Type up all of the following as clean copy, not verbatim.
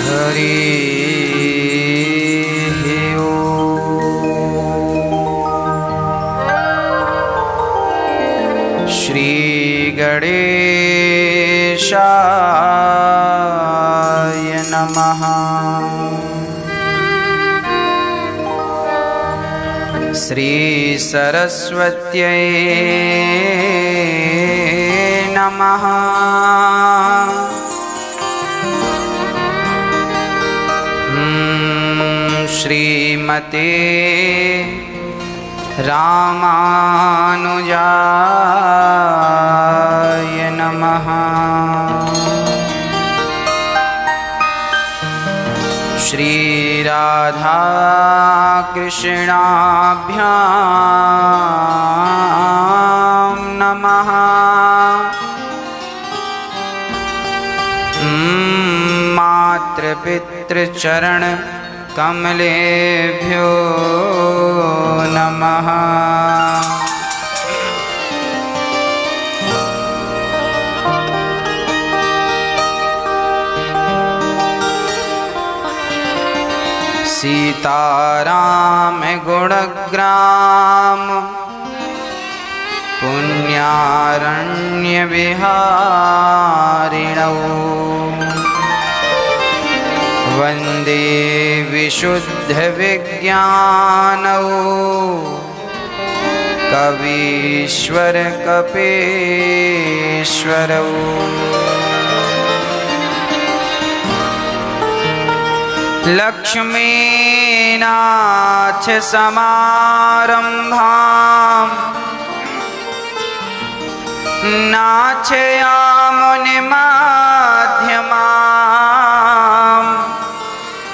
हरि ओम। श्री गणेशाय नमः। श्री सरस्वत्यै नमः। श्रीमते रामानुजाय नमः। श्री राधा कृष्णाभ्यां नमः। मातृपितृचरण कमलेभ्यो नमः। सीताराम गुणग्राम पुण्यारण्य विहारिणौ वन्दे विशुद्ध विज्ञानौ कवीश्वर कपीश्वरौ। लक्ष्मीनाथ समारंभां नाथयामुनिमध्यमाम्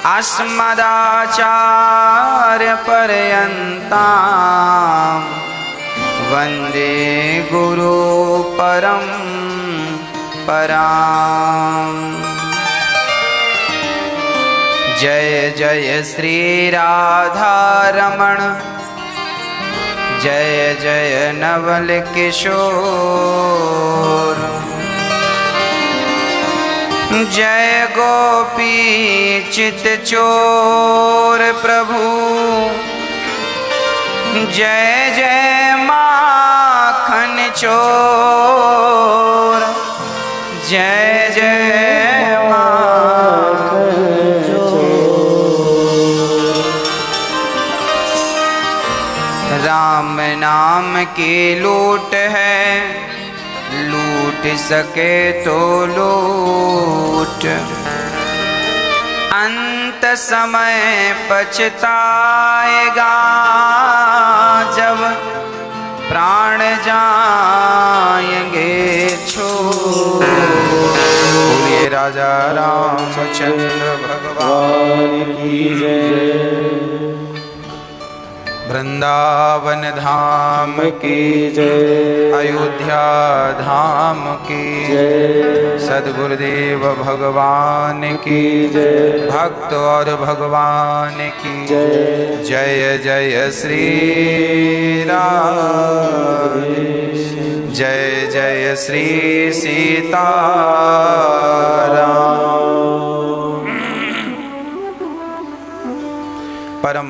अस्मदाचार्यपर्यन्तां वन्दे गुरुपरम्पराम्। जय जय श्री राधारमण, जय जय नवल किशोर, जय गोपी चित चोर प्रभु, जय जय माखन चोर, जय जय राम नाम की लूट है, लूट सके तो लूट, अंत समय पछताएगा जब प्राण जाएंगे छोड़। बोलिए राजा रामचंद्र भगवान की जय। वृंदावन धाम की जय, अयोध्या धाम की जय, सद्गुरुदेव भगवान की जय, भक्त और भगवान की जय। जय जय श्री राम, जय जय श्री सीताराम। परम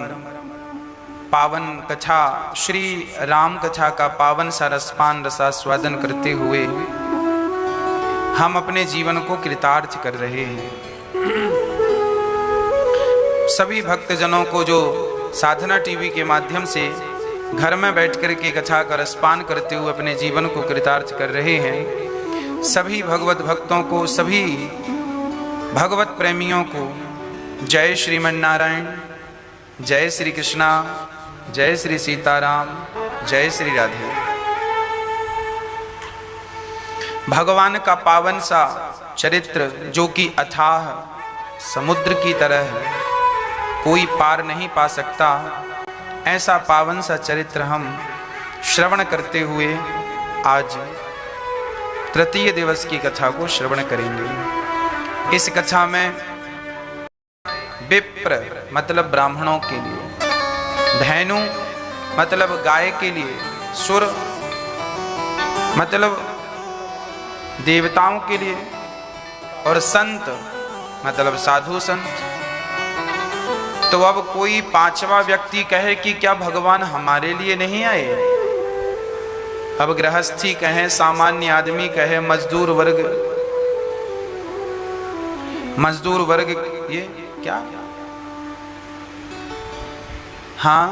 पावन कथा श्री राम कथा का पावन सा रसपान रसास्वादन करते हुए हम अपने जीवन को कृतार्थ कर रहे हैं। सभी भक्तजनों को जो साधना टीवी के माध्यम से घर में बैठकर के कथा का रसपान करते हुए अपने जीवन को कृतार्थ कर रहे हैं, सभी भगवत भक्तों को, सभी भगवत प्रेमियों को जय श्रीमन नारायण, जय श्री कृष्णा, जय श्री सीताराम, जय श्री राधे। भगवान का पावन सा चरित्र जो कि अथाह समुद्र की तरह है, कोई पार नहीं पा सकता, ऐसा पावन सा चरित्र हम श्रवण करते हुए आज तृतीय दिवस की कथा को श्रवण करेंगे। इस कथा में विप्र मतलब ब्राह्मणों के लिए, धैनु मतलब गाय के लिए, सुर मतलब देवताओं के लिए, और संत मतलब साधु संत। तो अब कोई पांचवा व्यक्ति कहे कि क्या भगवान हमारे लिए नहीं आए? अब गृहस्थी कहे, सामान्य आदमी कहे, मजदूर वर्ग ये क्या? हाँ,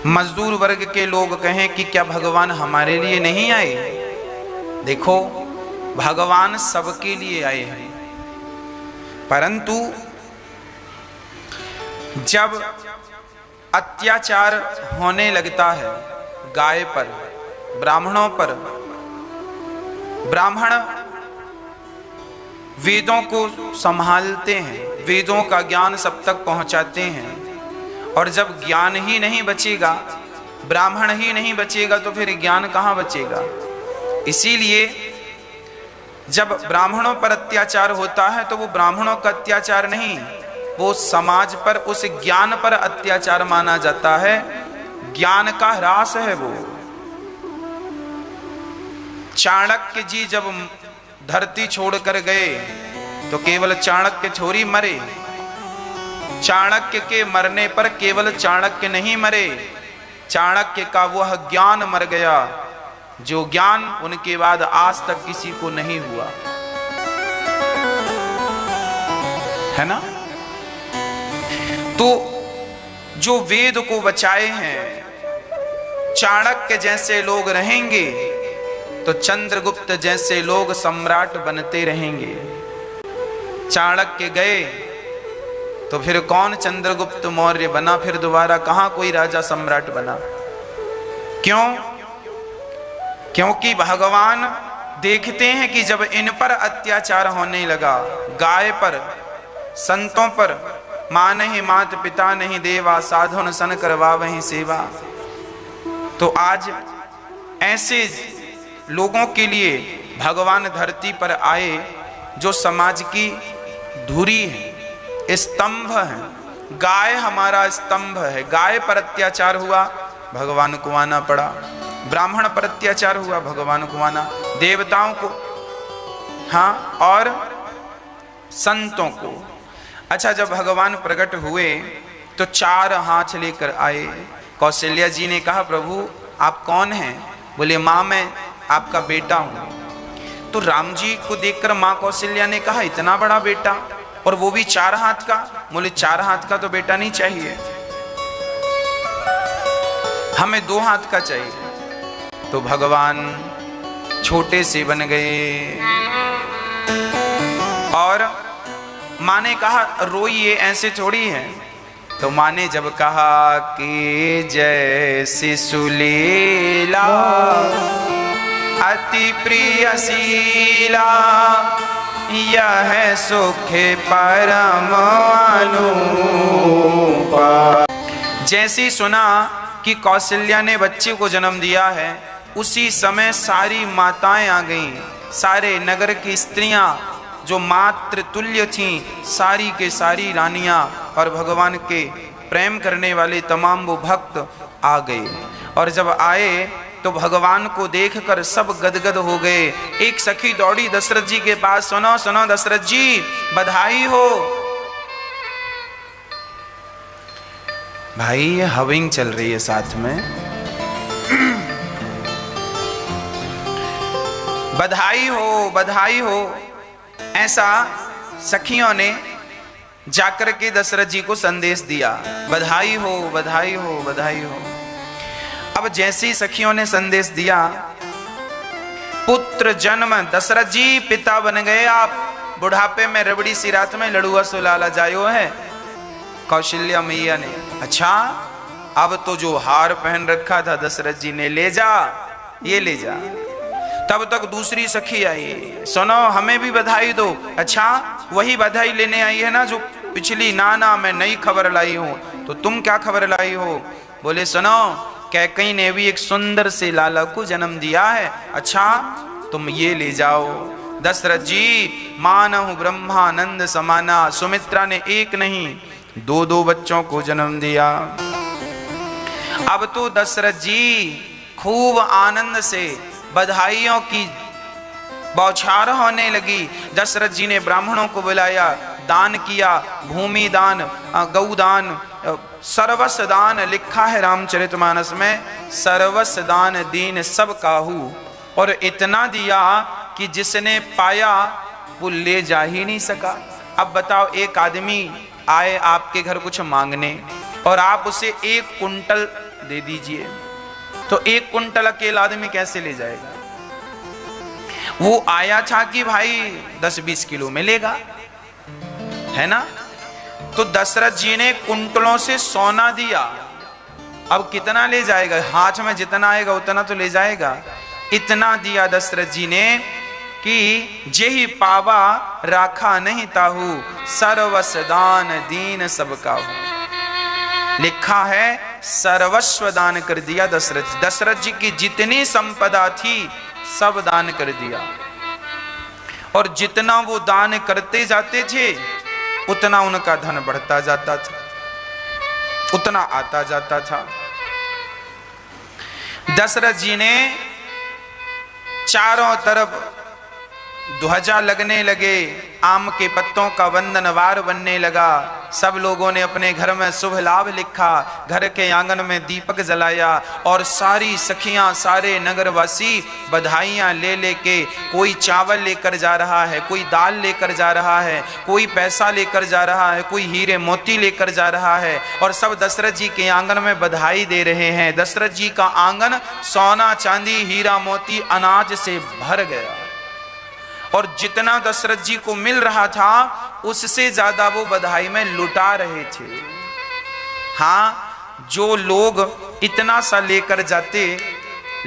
मजदूर वर्ग के लोग कहें कि क्या भगवान हमारे लिए नहीं आए? देखो, भगवान सबके लिए आए हैं, परंतु जब अत्याचार होने लगता है गाय पर, ब्राह्मणों पर, ब्राह्मण वेदों को संभालते हैं, वेदों का ज्ञान सब तक पहुंचाते हैं, और जब ज्ञान ही नहीं बचेगा, ब्राह्मण ही नहीं बचेगा, तो फिर ज्ञान कहाँ बचेगा? इसीलिए जब ब्राह्मणों पर अत्याचार होता है तो वो ब्राह्मणों का अत्याचार नहीं, वो समाज पर, उस ज्ञान पर अत्याचार माना जाता है। ज्ञान का ह्रास है वो। चाणक्य जी जब धरती छोड़कर गए तो केवल चाणक्य थोड़ी मरे, चाणक्य के मरने पर केवल चाणक्य नहीं मरे, चाणक्य का वह ज्ञान मर गया जो ज्ञान उनके बाद आज तक किसी को नहीं हुआ, है ना? तो जो वेद को बचाए हैं, चाणक्य जैसे लोग रहेंगे तो चंद्रगुप्त जैसे लोग सम्राट बनते रहेंगे। चाणक्य गए तो फिर कौन चंद्रगुप्त मौर्य बना? फिर दोबारा कहां कोई राजा सम्राट बना? क्यों? क्योंकि भगवान देखते हैं कि जब इन पर अत्याचार होने लगा, गाय पर, संतों पर, मां नहीं मात पिता नहीं देवा, साधुन सन करवा वहीं सेवा, तो आज ऐसे लोगों के लिए भगवान धरती पर आए जो समाज की धुरी है, स्तंभ है। गाय हमारा स्तंभ है। गाय पर अत्याचार हुआ, भगवान को आना पड़ा। ब्राह्मण पर अत्याचार हुआ, भगवान को आना। देवताओं को, हाँ, और संतों को। अच्छा, जब भगवान प्रकट हुए तो 4 हाथ लेकर आए। कौशल्या जी ने कहा, प्रभु आप कौन हैं? बोले, माँ मैं आपका बेटा हूं। तो राम जी को देखकर माँ कौशल्या ने कहा, इतना बड़ा बेटा, और वो भी 4 हाथ का? बोले 4 हाथ का तो बेटा नहीं चाहिए, हमें 2 हाथ का चाहिए। तो भगवान छोटे से बन गए और माँ ने कहा, रोइए, ऐसे थोड़ी है। तो माँ ने जब कहा कि जैसी सुलीला अति प्रिय शीला, यह सुख परम अनुपा। जैसी सुना कि कौशल्या ने बच्चे को जन्म दिया है, उसी समय सारी माताएं आ गईं, सारे नगर की स्त्रियां जो मातृ तुल्य थीं, सारी के सारी रानियां और भगवान के प्रेम करने वाले तमाम वो भक्त आ गए। और जब आए तो भगवान को देखकर सब गदगद हो गए। एक सखी दौड़ी दशरथ जी के पास, सुनो सुनो दशरथ जी, बधाई हो। भाई ये हविंग चल रही है साथ में, बधाई हो बधाई हो। ऐसा सखियों ने जाकर के दशरथ जी को संदेश दिया, बधाई हो बधाई हो बधाई हो। अब जैसे ही सखियों ने संदेश दिया, पुत्र जन्म, दशरथ जी पिता बन गए आप, बुढ़ापे में रबड़ी सी रात में लड़ुआ सुलाला जायो है। कौशल्या मैया ने, अच्छा अब तो जो हार पहन रखा था दशरथ जी ने, ले जा, ये ले जा। तब तक दूसरी सखी आई, सुनो हमें भी बधाई दो। अच्छा वही बधाई लेने आई है ना जो पिछली? ना ना मैं नई खबर लाई हूं। तो तुम क्या खबर लाई हो? बोले सुनो, कैकेयी ने भी एक सुंदर से लाला को जन्म दिया है। अच्छा तुम ये ले जाओ। दशरथ जी मानहु ब्रह्मानंद समाना, सुमित्रा ने एक नहीं 2-2 बच्चों को जन्म दिया। अब तो दशरथ जी खूब आनंद से बधाइयों की बौछार होने लगी। दशरथ जी ने ब्राह्मणों को बुलाया, दान किया, भूमि दान, गौ दान, सर्वस्व दान। लिखा है रामचरितमानस में, सर्वस्व दान दीन सब काहू। और इतना दिया कि जिसने पाया वो ले जा ही नहीं सका। अब बताओ, एक आदमी आए आपके घर कुछ मांगने और आप उसे 1 कुंटल दे दीजिए, तो 1 कुंटल अकेला आदमी कैसे ले जाएगा? वो आया था कि भाई 10-20 किलो मिलेगा, है ना? तो दशरथ जी ने कुंटलों से सोना दिया। अब कितना ले जाएगा? हाथ में जितना आएगा उतना तो ले जाएगा। इतना दिया दशरथ जी ने कि जेहि पावा राखा नहीं ताहू, सर्वस्व दान दीन सब काहू। लिखा है सर्वस्व दान कर दिया दशरथ। दशरथ जी की जितनी संपदा थी सब दान कर दिया। और जितना वो दान करते जाते थे उतना उनका धन बढ़ता जाता था, उतना आता जाता था। दशरथ जी ने चारों तरफ ध्वजा लगने लगे, आम के पत्तों का वंदनवार बनने लगा। सब लोगों ने अपने घर में शुभ लाभ लिखा, घर के आंगन में दीपक जलाया और सारी सखियां, सारे नगरवासी बधाइयां ले लेके, कोई चावल लेकर जा रहा है, कोई दाल लेकर जा रहा है, कोई पैसा लेकर जा रहा है, कोई हीरे मोती लेकर जा रहा है और सब दशरथ जी के आंगन में बधाई दे रहे हैं। दशरथ जी का आंगन सोना चांदी हीरा मोती अनाज से भर गया और जितना दशरथ जी को मिल रहा था उससे ज्यादा वो बधाई में लुटा रहे थे। हाँ, जो लोग इतना सा लेकर जाते,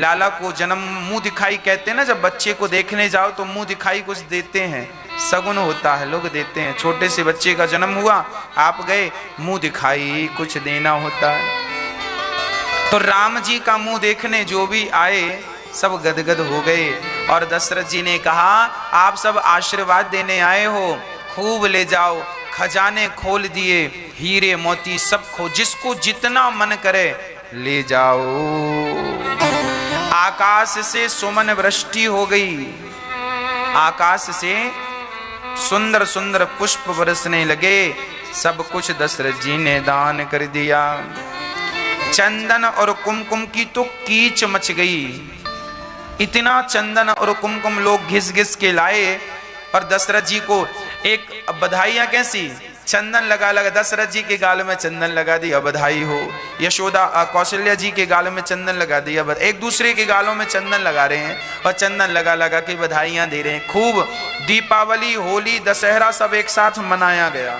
लाला को जन्म मुंह दिखाई कहते हैं ना, जब बच्चे को देखने जाओ तो मुंह दिखाई कुछ देते हैं, सगुन होता है, लोग देते हैं। छोटे से बच्चे का जन्म हुआ, आप गए, मुंह दिखाई कुछ देना होता है। तो राम जी का मुंह देखने जो भी आए सब गदगद हो गए और दशरथ जी ने कहा, आप सब आशीर्वाद देने आए हो, खूब ले जाओ। खजाने खोल दिए, हीरे मोती सब खो, जिसको जितना मन करे ले जाओ। आकाश से सुमन वृष्टि हो गई, आकाश से सुंदर सुंदर पुष्प बरसने लगे। सब कुछ दशरथ जी ने दान कर दिया। चंदन और कुमकुम की तो कीच मच गई। इतना चंदन और कुमकुम लोग घिस घिस के लाए और दशरथ जी को एक बधाइयां कैसी, चंदन लगा लगा, दशरथ जी के गाल में चंदन लगा दिया, बधाई हो। यशोदा कौशल्या जी के गालों में चंदन लगा दिया, एक दूसरे के गालों में चंदन लगा रहे हैं और चंदन लगा लगा के बधाइयां दे रहे हैं। खूब दीपावली, होली, दशहरा सब एक साथ मनाया गया।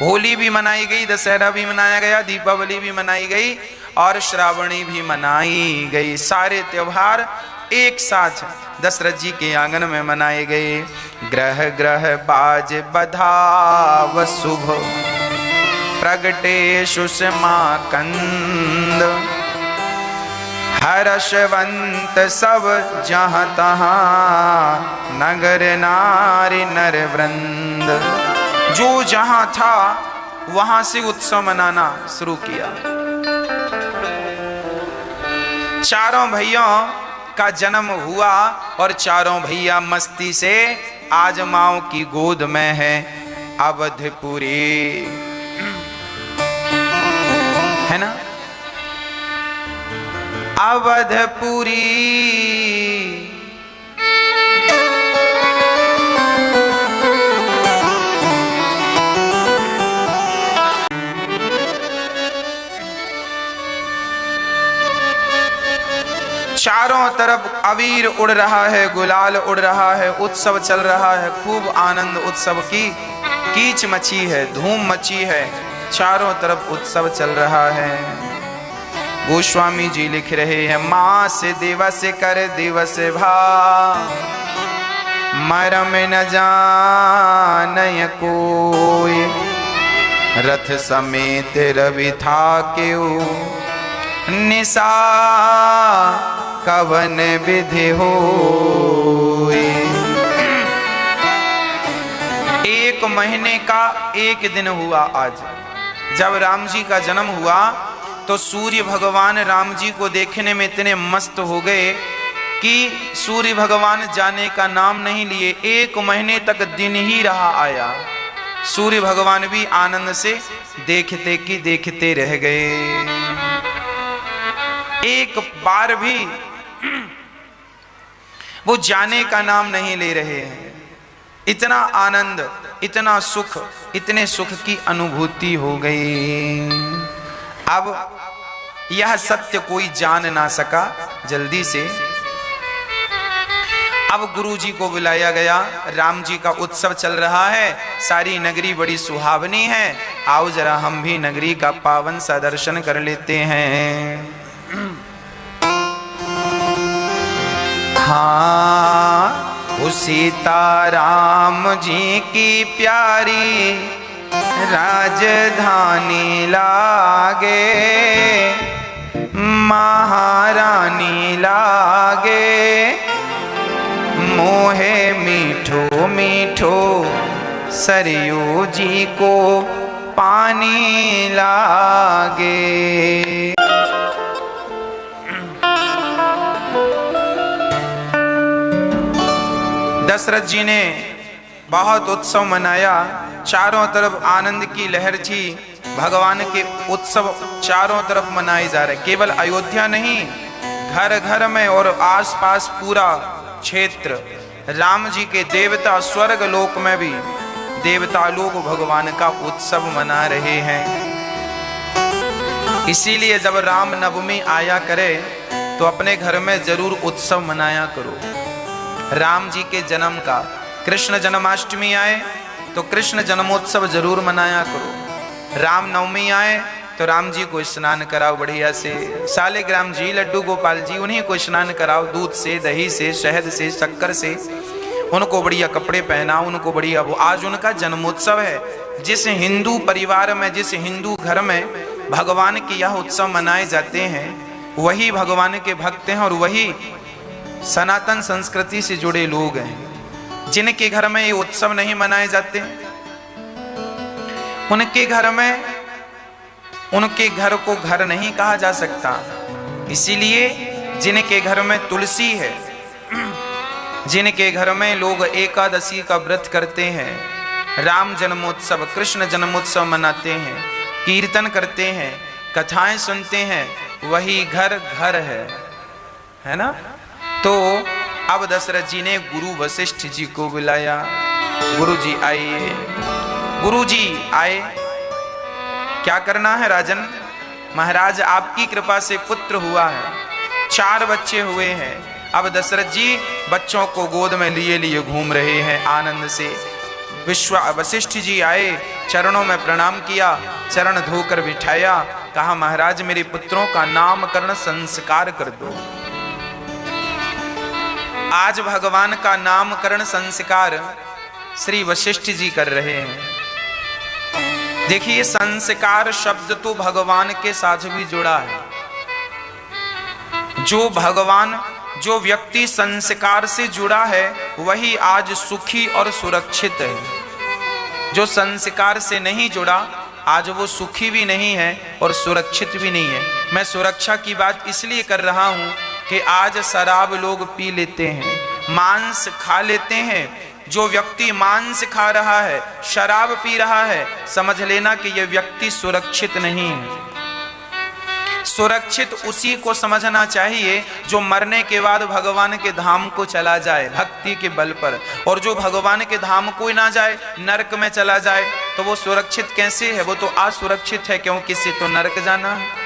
होली भी मनाई गई, दशहरा भी मनाया गया, दीपावली भी मनाई गई और श्रावणी भी मनाई गई। सारे त्योहार एक साथ दशरथ जी के आंगन में मनाए गए। ग्रह ग्रह बाज बधाव शुभ, प्रगटे सुषमा कंद, हर्षवंत सब जहाँ तहाँ, नगर नारी नर वृंद। जो जहां था वहां से उत्सव मनाना शुरू किया। चारों भैया का जन्म हुआ और चारों भैया मस्ती से आज माओ की गोद में है अवधपुरी, है ना? अवधपुरी चारों तरफ अबीर उड़ रहा है, गुलाल उड़ रहा है, उत्सव चल रहा है। खूब आनंद उत्सव की कीच मची है, धूम मची है, चारों तरफ उत्सव चल रहा है। गोस्वामी जी लिख रहे हैं, मास दिवस कर दिवस भा, मरम न जानय कोई, रथ समेत रवि था क्यों, निशा कवन विधि हो। एक महीने का एक दिन हुआ आज। जब राम जी का जन्म हुआ तो सूर्य भगवान राम जी को देखने में इतने मस्त हो गए कि सूर्य भगवान जाने का नाम नहीं लिए। 1 महीने तक दिन ही रहा आया। सूर्य भगवान भी आनंद से देखते कि देखते रह गए। एक बार भी वो जाने का नाम नहीं ले रहे हैं। इतना आनंद, इतना सुख, इतने सुख की अनुभूति हो गई। अब यह सत्य कोई जान ना सका जल्दी से। अब गुरु जी को बुलाया गया। राम जी का उत्सव चल रहा है, सारी नगरी बड़ी सुहावनी है। आओ जरा हम भी नगरी का पावन सा दर्शन कर लेते हैं। हाँ, वो सीताराम जी की प्यारी राजधानी लागे, महारानी लागे। मोहे मीठो मीठो सरयू जी को पानी लागे। दशरथ जी ने बहुत उत्सव मनाया। चारों तरफ आनंद की लहर थी। भगवान के उत्सव चारों तरफ मनाए जा रहे। केवल अयोध्या नहीं, घर घर में और आसपास पूरा क्षेत्र राम जी के देवता, स्वर्ग लोक में भी देवता लोग भगवान का उत्सव मना रहे हैं। इसीलिए जब राम नवमी आया करे तो अपने घर में जरूर उत्सव मनाया करो। राम जी के जन्म का, कृष्ण जन्माष्टमी आए तो कृष्ण जन्मोत्सव जरूर मनाया करो। राम नवमी आए तो राम जी को स्नान कराओ बढ़िया से। शालिग्राम जी, लड्डू गोपाल जी, उन्हीं को स्नान कराओ दूध से, दही से, शहद से, शक्कर से। उनको बढ़िया कपड़े पहनाओ, उनको बढ़िया। वो आज उनका जन्मोत्सव है। जिस हिंदू परिवार में, जिस हिंदू घर में भगवान के यह उत्सव मनाए जाते हैं, वही भगवान के भक्त हैं और वही सनातन संस्कृति से जुड़े लोग हैं। जिनके घर में ये उत्सव नहीं मनाए जाते, उनके घर में, उनके घर को घर नहीं कहा जा सकता। इसीलिए जिनके घर में तुलसी है, जिनके घर में लोग एकादशी का व्रत करते हैं, राम जन्मोत्सव, कृष्ण जन्मोत्सव मनाते हैं, कीर्तन करते हैं, कथाएं सुनते हैं, वही घर घर है ना। तो अब दशरथ जी ने गुरु वशिष्ठ जी को बुलाया। गुरु जी आइए। गुरु जी आए। क्या करना है राजन? महाराज आपकी कृपा से पुत्र हुआ है, 4 बच्चे हुए हैं। अब दशरथ जी बच्चों को गोद में लिए लिए घूम रहे हैं आनंद से। वशिष्ठ जी आए, चरणों में प्रणाम किया, चरण धोकर बिठाया। कहा महाराज मेरे पुत्रों का नामकरण संस्कार कर दो। आज भगवान का नामकरण संस्कार श्री वशिष्ठ जी कर रहे हैं। देखिए, संस्कार शब्द तो भगवान के साथ भी जुड़ा है। जो व्यक्ति संस्कार से जुड़ा है वही आज सुखी और सुरक्षित है। जो संस्कार से नहीं जुड़ा आज वो सुखी भी नहीं है और सुरक्षित भी नहीं है। मैं सुरक्षा की बात इसलिए कर रहा हूं कि आज शराब लोग पी लेते हैं, मांस खा लेते हैं। जो व्यक्ति मांस खा रहा है, शराब पी रहा है, समझ लेना कि यह व्यक्ति सुरक्षित नहीं है। सुरक्षित उसी को समझना चाहिए जो मरने के बाद भगवान के धाम को चला जाए भक्ति के बल पर। और जो भगवान के धाम को ना जाए, नरक में चला जाए, तो वो सुरक्षित कैसे है? वो तो असुरक्षित है, क्योंकि इससे तो नरक जाना है।